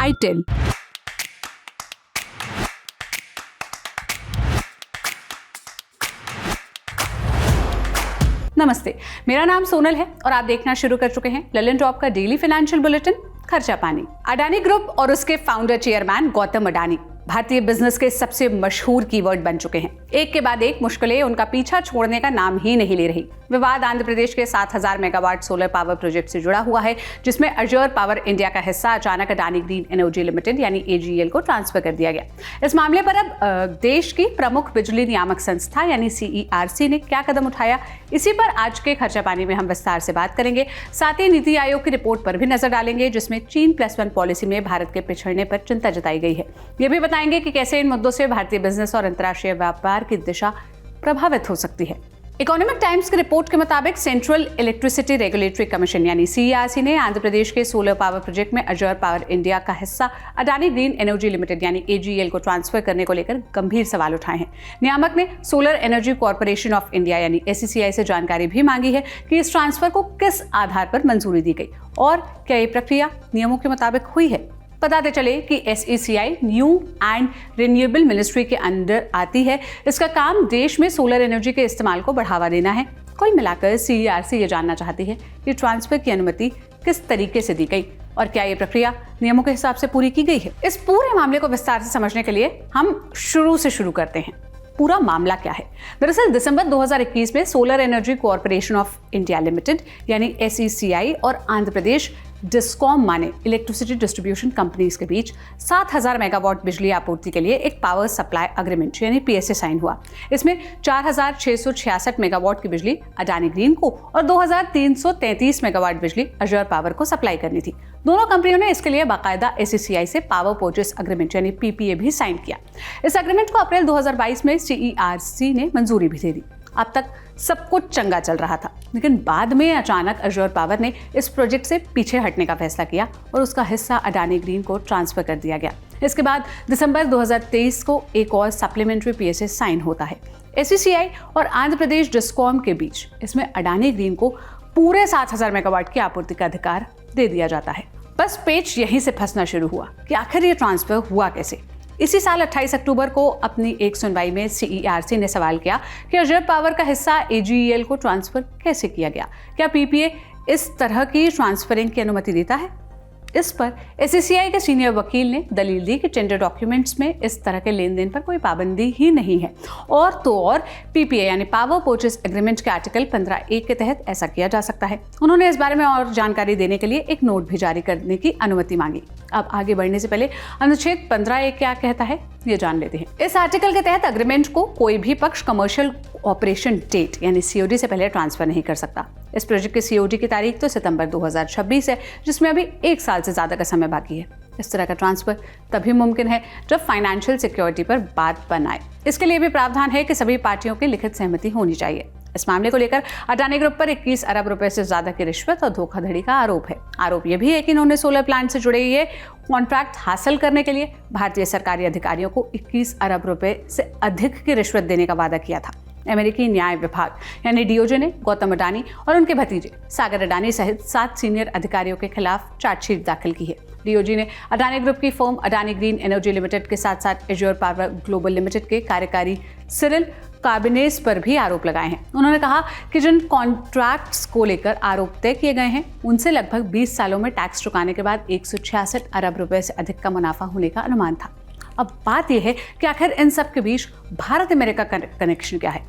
Itel. नमस्ते, मेरा नाम सोनल है और आप देखना शुरू कर चुके हैं ललन टॉप का डेली फाइनेंशियल बुलेटिन खर्चा पानी। अडानी ग्रुप और उसके फाउंडर चेयरमैन गौतम अडानी भारतीय बिजनेस के सबसे मशहूर कीवर्ड बन चुके हैं। एक के बाद एक मुश्किलें उनका पीछा छोड़ने का नाम ही नहीं ले रही। विवाद आंध्र प्रदेश के 7000 मेगावाट सोलर पावर प्रोजेक्ट से जुड़ा हुआ है, जिसमें अजर पावर इंडिया का हिस्सा अचानक अडानी ग्रीन एनर्जी लिमिटेड यानी AGL को ट्रांसफर कर दिया गया। इस मामले पर अब देश की प्रमुख बिजली नियामक संस्था यानी CERC ने क्या कदम उठाया, इसी पर आज के खर्चा पानी में हम विस्तार से बात करेंगे। साथ ही नीति आयोग की रिपोर्ट पर भी नजर डालेंगे, जिसमें चीन+1 पॉलिसी में भारत के पिछड़ने पर चिंता जताई गई है। ये भी बताएंगे कि कैसे इन मुद्दों से भारतीय बिजनेस और अंतर्राष्ट्रीय व्यापार की दिशा प्रभावित हो सकती है। इकोनॉमिक टाइम्स की रिपोर्ट के मुताबिक सेंट्रल इलेक्ट्रिसिटी रेगुलेटरी कमीशन यानी CERC ने आंध्र प्रदेश के सोलर पावर प्रोजेक्ट में अजर पावर इंडिया का हिस्सा अडानी ग्रीन एनर्जी लिमिटेड यानी AGL को ट्रांसफर करने को लेकर गंभीर सवाल उठाए हैं। नियामक ने solar energy corporation of India यानी SECI से जानकारी भी मांगी है कि इस ट्रांसफर को किस आधार पर मंजूरी दी गई और क्या ये प्रक्रिया नियमों के मुताबिक हुई है। बताते चले कि SECI new and renewable ministry के अंडर आती है। इसका काम देश में सोलर एनर्जी के इस्तेमाल को बढ़ावा देना है। कुल मिलाकर CERC ये जानना चाहती है कि ट्रांसफर की अनुमति किस तरीके से दी गई और क्या ये प्रक्रिया नियमों के हिसाब से पूरी की गई है। इस पूरे मामले को विस्तार से समझने के लिए हम शुरू करते हैं। पूरा मामला क्या है? दरअसल दिसंबर 2021 में solar energy corporation of India limited यानी SECI और आंध्र प्रदेश डिस्कॉम माने इलेक्ट्रिसिटी डिस्ट्रीब्यूशन कंपनीज के बीच 7000 मेगावाट बिजली आपूर्ति के लिए एक पावर सप्लाई एग्रीमेंट यानी PSA साइन हुआ। इसमें 4666 मेगावाट की बिजली अडानी ग्रीन को और 2333 मेगावाट बिजली अजर पावर को सप्लाई करनी थी। दोनों कंपनियों ने इसके लिए बाकायदा SECI से पावर परचेस एग्रीमेंट यानी PPA भी साइन किया। इस एग्रीमेंट को अप्रैल 2022 में CERC ने मंजूरी भी दे दी। अब तक सब कुछ चंगा चल रहा था, लेकिन बाद में अचानक अजर पावर ने इस प्रोजेक्ट से पीछे हटने का फैसला किया और उसका हिस्सा अडानी ग्रीन को ट्रांसफर कर दिया गया। इसके बाद दिसंबर 2023 को एक और सप्लीमेंट्री PSA साइन होता है SECI और आंध्र प्रदेश डिस्कॉम के बीच। इसमें अडानी ग्रीन को पूरे 7000 मेगावाट की आपूर्ति का अधिकार दे दिया जाता है। बस पेच यहीं से फंसना शुरू हुआ कि आखिर ये ट्रांसफर हुआ कैसे। इसी साल 28 अक्टूबर को अपनी एक सुनवाई में CERC ने सवाल किया कि अजर पावर का हिस्सा AGL को ट्रांसफर कैसे किया गया। क्या PPA इस तरह की ट्रांसफरिंग की अनुमति देता है? इस पर SECI के सीनियर वकील ने दलील दी कि टेंडर डॉक्यूमेंट्स में इस तरह के लेन देन पर कोई पाबंदी ही नहीं है और तो और PPA यानी पावर परचेस एग्रीमेंट के आर्टिकल 15(1) के तहत ऐसा किया जा सकता है। उन्होंने इस बारे में और जानकारी देने के लिए एक नोट भी जारी करने की अनुमति मांगी। अब आगे बढ़ने से पहले अनुच्छेद 15(1) क्या कहता है ये जान लेते हैं। इस आर्टिकल के तहत एग्रीमेंट को कोई भी पक्ष कमर्शियल ऑपरेशन डेट यानी COD से पहले ट्रांसफर नहीं कर सकता। इस प्रोजेक्ट के COD की तारीख तो सितंबर 2026 है, जिसमें अभी 1 साल से ज्यादा का समय बाकी है। इस तरह का ट्रांसफर तभी मुमकिन है जब फाइनेंशियल सिक्योरिटी पर बात बन आए। इसके लिए भी प्रावधान है कि सभी पार्टियों की लिखित सहमति होनी चाहिए। इस मामले को लेकर अडानी ग्रुप पर 21 अरब रुपए से ज्यादा की रिश्वत और धोखाधड़ी का आरोप है। आरोप यह भी है कि इन्होंने सोलर प्लांट से जुड़े ये कॉन्ट्रैक्ट हासिल करने के लिए भारतीय सरकारी अधिकारियों को 21 अरब रुपए से अधिक की रिश्वत देने का वादा किया था। अमेरिकी न्याय विभाग यानी DOJ ने गौतम अडानी और उनके भतीजे सागर अडानी सहित 7 सीनियर अधिकारियों के खिलाफ चार्जशीट दाखिल की है। DOJ ने अडानी ग्रुप की firm Adani green energy limited के साथ साथ अजर पावर ग्लोबल लिमिटेड के कार्यकारी सिरिल कार्बिनेस पर भी आरोप लगाए हैं। उन्होंने कहा कि जिन कॉन्ट्रैक्ट्स को लेकर आरोप तय किए गए हैं उनसे लगभग 20 सालों में टैक्स चुकाने के बाद 166 अरब रुपए से अधिक का मुनाफा होने का अनुमान था। अब बात यह है कि आखिर इन सब के बीच भारत अमेरिका का कनेक्शन क्या है।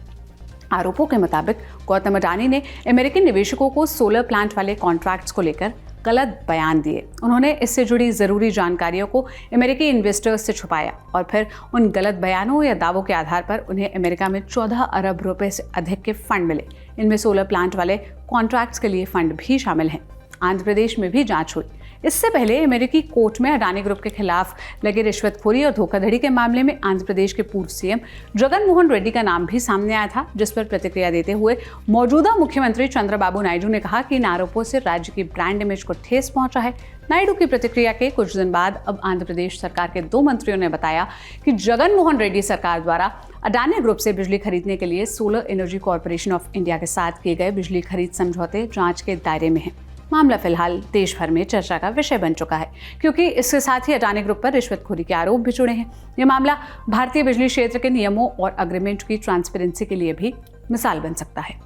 आरोपों के मुताबिक गौतम अडानी ने अमेरिकी निवेशकों को सोलर प्लांट वाले कॉन्ट्रैक्ट्स को लेकर गलत बयान दिए। उन्होंने इससे जुड़ी जरूरी जानकारियों को अमेरिकी इन्वेस्टर्स से छुपाया और फिर उन गलत बयानों या दावों के आधार पर उन्हें अमेरिका में 14 अरब रुपए से अधिक के फंड मिले। इनमें सोलर प्लांट वाले कॉन्ट्रैक्ट्स के लिए फंड भी शामिल हैं। आंध्र प्रदेश में भी जांच हुई। इससे पहले अमेरिकी कोर्ट में अडानी ग्रुप के खिलाफ लगे रिश्वतखोरी और धोखाधड़ी के मामले में आंध्र प्रदेश के पूर्व CM जगन मोहन रेड्डी का नाम भी सामने आया था, जिस पर प्रतिक्रिया देते हुए मौजूदा मुख्यमंत्री चंद्रबाबू नायडू ने कहा कि इन आरोपों से राज्य की ब्रांड इमेज को ठेस पहुंचा है। नायडू की प्रतिक्रिया के कुछ दिन बाद अब आंध्र प्रदेश सरकार के 2 मंत्रियों ने बताया कि जगन मोहन रेड्डी सरकार द्वारा अडानी ग्रुप से बिजली खरीदने के लिए solar energy corporation of India के साथ किए गए बिजली खरीद समझौते जांच के दायरे में हैं। मामला फिलहाल देश भर में चर्चा का विषय बन चुका है, क्योंकि इसके साथ ही अडानी ग्रुप पर रिश्वतखोरी के आरोप भी जुड़े हैं। ये मामला भारतीय बिजली क्षेत्र के नियमों और अग्रीमेंट की ट्रांसपेरेंसी के लिए भी मिसाल बन सकता है।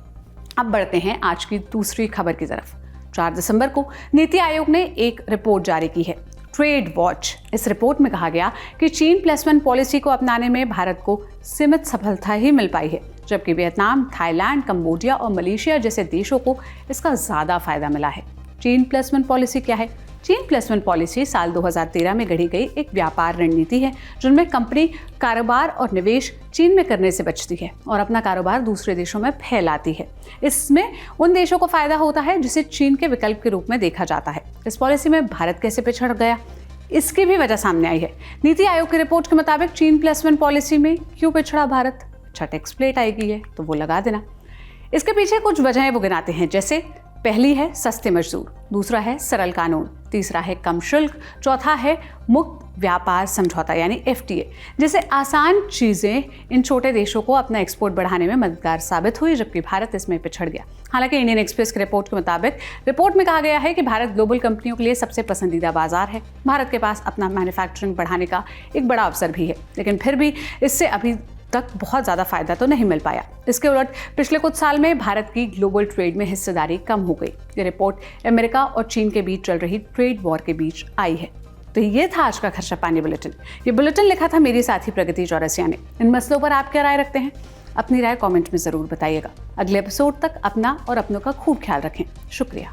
अब बढ़ते हैं आज की दूसरी खबर की तरफ। 4 दिसंबर को नीति आयोग ने एक रिपोर्ट जारी की है, ट्रेड वॉच। इस रिपोर्ट में कहा गया कि चीन +1 पॉलिसी को अपनाने में भारत को सीमित सफलता ही मिल पाई है, जबकि वियतनाम, थाईलैंड, कंबोडिया और मलेशिया जैसे देशों को इसका ज्यादा फायदा मिला है। चीन +1 पॉलिसी क्या है? चीन +1 पॉलिसी साल 2013 में गढ़ी गई एक व्यापार रणनीति है, जिनमें कंपनी कारोबार और निवेश चीन में करने से बचती है और अपना कारोबार दूसरे देशों में फैलाती है। इसमें उन देशों को फायदा होता है जिसे चीन के विकल्प के रूप में देखा जाता है। इस पॉलिसी में भारत कैसे पिछड़ गया, इसकी भी वजह सामने आई है। नीति आयोग की रिपोर्ट के मुताबिक चीन +1 पॉलिसी में क्यों पिछड़ा भारत? टैक्स प्लेट आएगी है तो वो लगा देना। इसके पीछे कुछ वजहें वो गिनाते हैं, जैसे पहली है सस्ते मजदूर, दूसरा है सरल कानून, तीसरा है कम शुल्क, चौथा है मुक्त व्यापार समझौता यानी FTA, जैसे आसान चीजें इन छोटे देशों को अपना एक्सपोर्ट बढ़ाने में मददगार साबित हुई, जबकि भारत इसमें पिछड़ गया। हालांकि इंडियन एक्सप्रेस की रिपोर्ट के मुताबिक रिपोर्ट में कहा गया है कि भारत ग्लोबल कंपनियों के लिए सबसे पसंदीदा बाजार है। भारत के पास अपना मैन्युफैक्चरिंग बढ़ाने का एक बड़ा अवसर भी है, लेकिन फिर भी इससे अभी तक बहुत ज़्यादा फायदा तो नहीं मिल पाया। इसके उलट पिछले कुछ साल में भारत की ग्लोबल ट्रेड में हिस्सेदारी कम हो गई। ये रिपोर्ट अमेरिका और चीन के बीच चल रही ट्रेड वॉर के बीच आई है। तो ये था आज का खर्चा पानी बुलेटिन। ये बुलेटिन लिखा था मेरी साथी प्रगति चौरसिया ने। इन मसलों पर आप क्या राय रखते हैं? अपनी राय कमेंट में ज़रूर बताइएगा। अगले एपिसोड तक अपना और अपनों का खूब ख्याल रखें। शुक्रिया।